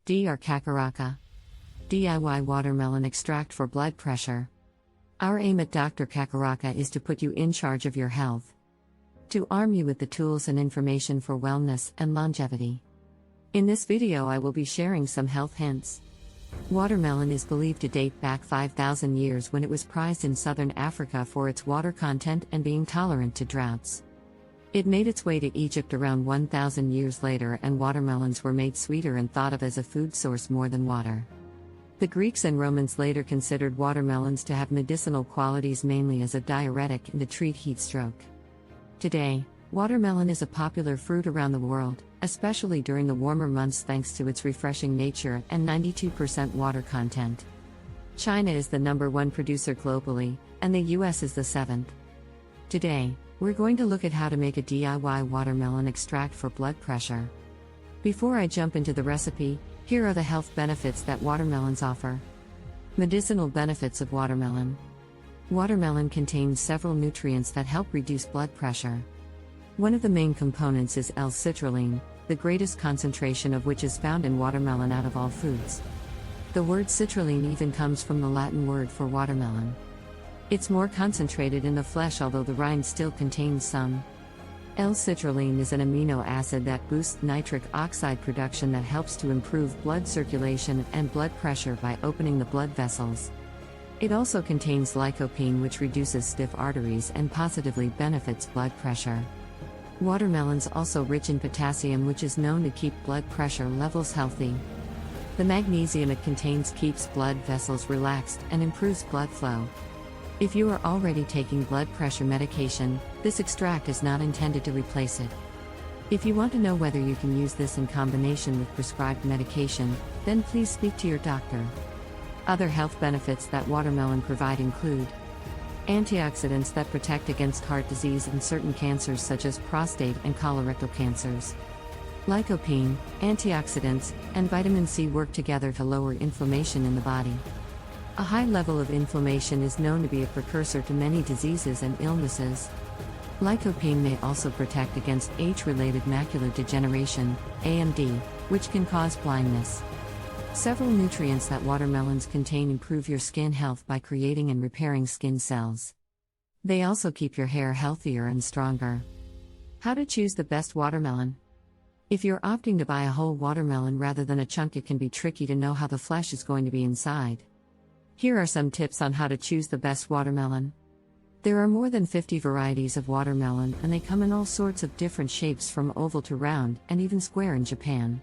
Dr. Kakaraka. DIY watermelon extract for blood pressure. Our aim at Dr. Kakaraka is to put you in charge of your health, to arm you with the tools and information for wellness and longevity. In this video, I will be sharing some health hints. Watermelon is believed to date back 5,000 years when it was prized in southern Africa for its water content and being tolerant to droughts. It made its way to Egypt around 1,000 years later, and watermelons were made sweeter and thought of as a food source more than water. The Greeks and Romans later considered watermelons to have medicinal qualities, mainly as a diuretic and to treat heat stroke. Today, watermelon is a popular fruit around the world, especially during the warmer months thanks to its refreshing nature and 92% water content. China is the #1 producer globally, and the US is the 7th. Today, we're going to look at how to make a DIY watermelon extract for blood pressure. Before I jump into the recipe, here are the health benefits that watermelons offer. Medicinal benefits of watermelon. Watermelon contains several nutrients that help reduce blood pressure. One of the main components is L-citrulline, the greatest concentration of which is found in watermelon out of all foods. The word citrulline even comes from the Latin word for watermelon. It's more concentrated in the flesh, although the rind still contains some. L-citrulline is an amino acid that boosts nitric oxide production that helps to improve blood circulation and blood pressure by opening the blood vessels. It also contains lycopene, which reduces stiff arteries and positively benefits blood pressure. Watermelons also rich in potassium, which is known to keep blood pressure levels healthy. The magnesium it contains keeps blood vessels relaxed and improves blood flow. If you are already taking blood pressure medication, this extract is not intended to replace it. If you want to know whether you can use this in combination with prescribed medication, then please speak to your doctor. Other health benefits that watermelon provide include antioxidants that protect against heart disease and certain cancers such as prostate and colorectal cancers. Lycopene, antioxidants, and vitamin C work together to lower inflammation in the body. A high level of inflammation is known to be a precursor to many diseases and illnesses. Lycopene may also protect against age-related macular degeneration, AMD, which can cause blindness. Several nutrients that watermelons contain improve your skin health by creating and repairing skin cells. They also keep your hair healthier and stronger. How to choose the best watermelon? If you're opting to buy a whole watermelon rather than a chunk, it can be tricky to know how the flesh is going to be inside. Here are some tips on how to choose the best watermelon. There are more than 50 varieties of watermelon, and they come in all sorts of different shapes from oval to round and even square in Japan.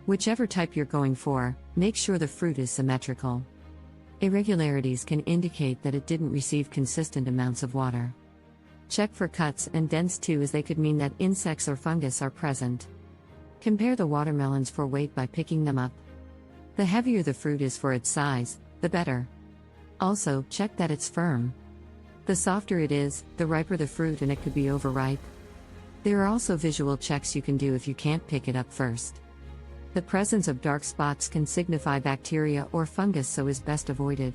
Whichever type you're going for, make sure the fruit is symmetrical. Irregularities can indicate that it didn't receive consistent amounts of water. Check for cuts and dents too, as they could mean that insects or fungus are present. Compare the watermelons for weight by picking them up. The heavier the fruit is for its size, the better. Also, check that it's firm. The softer it is, the riper the fruit, and it could be overripe. There are also visual checks you can do if you can't pick it up first. The presence of dark spots can signify bacteria or fungus, so is best avoided.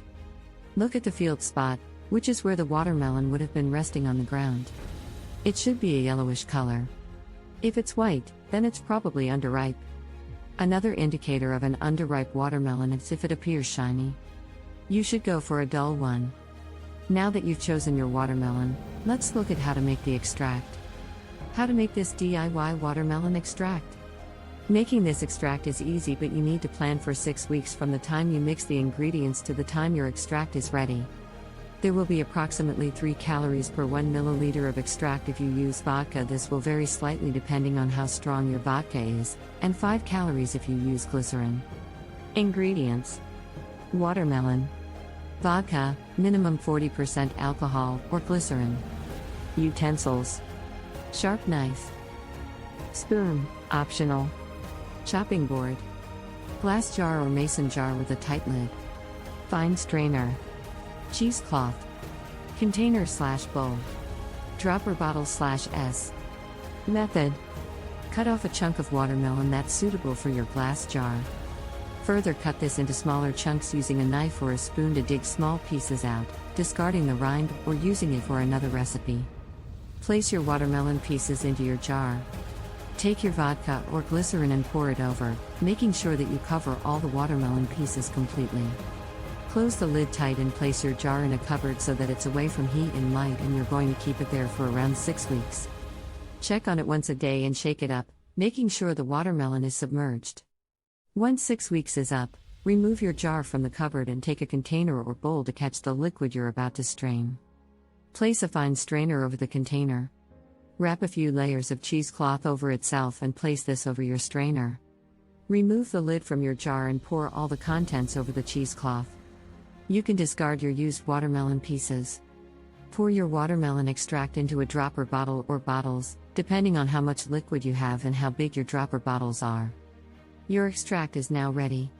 Look at the field spot, which is where the watermelon would have been resting on the ground. It should be a yellowish color. If it's white, then it's probably underripe. Another indicator of an underripe watermelon is if it appears shiny. You should go for a dull one. Now that you've chosen your watermelon, let's look at how to make the extract. How to make this DIY watermelon extract. Making this extract is easy, but you need to plan for 6 weeks from the time you mix the ingredients to the time your extract is ready. There will be approximately 3 calories per 1 milliliter of extract if you use vodka. This will vary slightly depending on how strong your vodka is, and 5 calories if you use glycerin. Ingredients: watermelon, vodka, minimum 40% alcohol, or glycerin. Utensils: sharp knife, spoon, optional, chopping board, glass jar or mason jar with a tight lid, fine strainer, cheesecloth, container/bowl, dropper bottle/S. Method: cut off a chunk of watermelon that's suitable for your glass jar. Further cut this into smaller chunks using a knife or a spoon to dig small pieces out, discarding the rind or using it for another recipe. Place your watermelon pieces into your jar. Take your vodka or glycerin and pour it over, making sure that you cover all the watermelon pieces completely. Close the lid tight and place your jar in a cupboard so that it's away from heat and light, and you're going to keep it there for around 6 weeks. Check on it once a day and shake it up, making sure the watermelon is submerged. Once 6 weeks is up, remove your jar from the cupboard and take a container or bowl to catch the liquid you're about to strain. Place a fine strainer over the container. Wrap a few layers of cheesecloth over itself and place this over your strainer. Remove the lid from your jar and pour all the contents over the cheesecloth. You can discard your used watermelon pieces. Pour your watermelon extract into a dropper bottle or bottles, depending on how much liquid you have and how big your dropper bottles are. Your extract is now ready.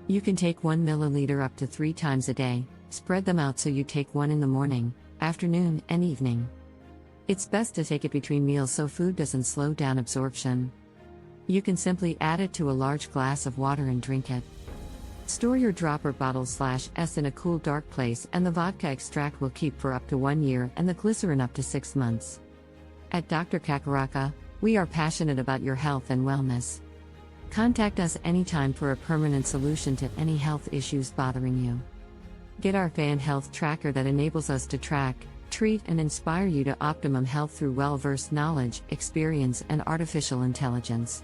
You can take 1 milliliter up to 3 times a day. Spread them out so you take one in the morning, afternoon, and evening. It's best to take it between meals so food doesn't slow down absorption. You can simply add it to a large glass of water and drink it. Store your dropper bottle/s in a cool, dark place, and the vodka extract will keep for up to 1 year and the glycerin up to 6 months. At Dr. Kakaraka, we are passionate about your health and wellness. Contact us anytime for a permanent solution to any health issues bothering you. Get our fan health tracker that enables us to track, treat, and inspire you to optimum health through well-versed knowledge, experience, and artificial intelligence.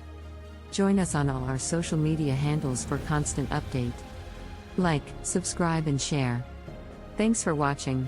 Join us on all our social media handles for constant update. Like, subscribe, and share. Thanks for watching.